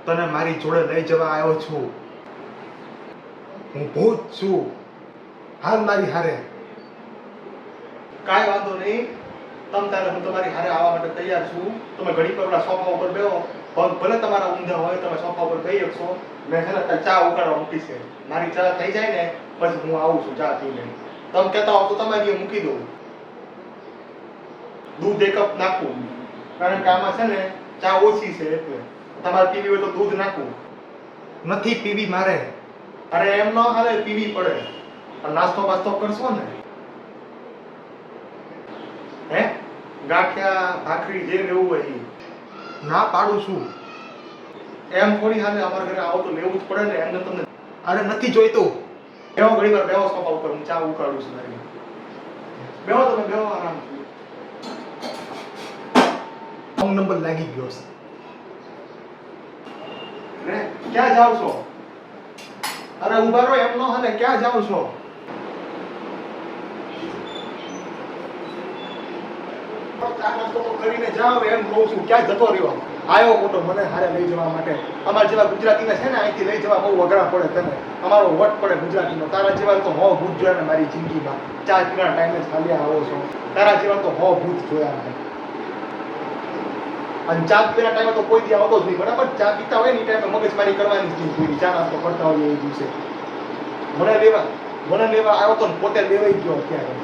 તને મારી જોડે લઈ જવા આવ્યો છું. હું ભૂત છું. હાલ મારી હારે. કાંઈ વાંધો નહીં. તારે હું તમારી હારે આવવા માટે તૈયાર છું. તમે ઘડી પર ઓલા સોફા ઉપર બેહો. પગ ભલે તમારા ઊંધા હોય, તમે સોફા ઉપર બેહી શકશો. મેં છે ને ચા ઉકાળવા મૂકી છે. મારી ચા થઈ જાય ને પછી હું આવું છું ચા પીને. તમે કહેતા હો તો તમારી મૂકી દઉં. દૂધ 1 કપ નાખું, કારણ કે આમાં છે ને ચા ઓછી છે એટલે. તમારે પીવી હોય તો દૂધ નાખું. નથી પીવી મારે. અરે એમ ન હાલે, પીવી પડે. પણ નાસ્તો બાસ્તો કરશો ને? હે? ગાંઠિયા ભાખરી જે લેવું હોય એ. ના પાડું છું. એમ થોડી હાલે, અમારા ઘરે આવો તો લેવું જ પડે ને. એમને તમને અરે નથી જોઈતું. બેહો ઘડી વાર, બેહો સોફા ઉપર, હું ચા ઉકાળું છું મારી. બેહો તમે, બેહો આરામથી. રોંગ નંબર લાગી ગયો છે. રે ક્યાં જાવ છો? અરે ઉભા રહો, એમ ન હાલે. ક્યાં જાવ છો? ચા નાસ્તો તો કરીને જાવ એમ કહું છું. ક્યાં જતો રહ્યો? આવ્યો મોટો મને હારે લઈ જવા માટે. અમારા જેવા ગુજરાતીને છે ને અહીંથી લઈ જવા બહુ અઘરા પડે તને. અમારો વટ પડે ગુજરાતીનો. તારા જેવા તો હો ભૂત જોયા ને મારી જિંદગીમાં. ચા પીવાના ટાઈમે જ હાલ્યા આવો છો. તારા જેવા તો હો ભૂત જોયા મેં. અને ચા પીવાના ટાઈમે તો કોઈ દી આવતો જ નહીં, બરાબર? ચા પીતા હોય ને એ ટાઈમે મગજમારી કરવાની જ નહીં કોઈ. ચા નાસ્તો કરતા હોય એ દિવસે મને લેવા આવ્યો તો ને પોતે લેવાઈ ગયો અત્યારે.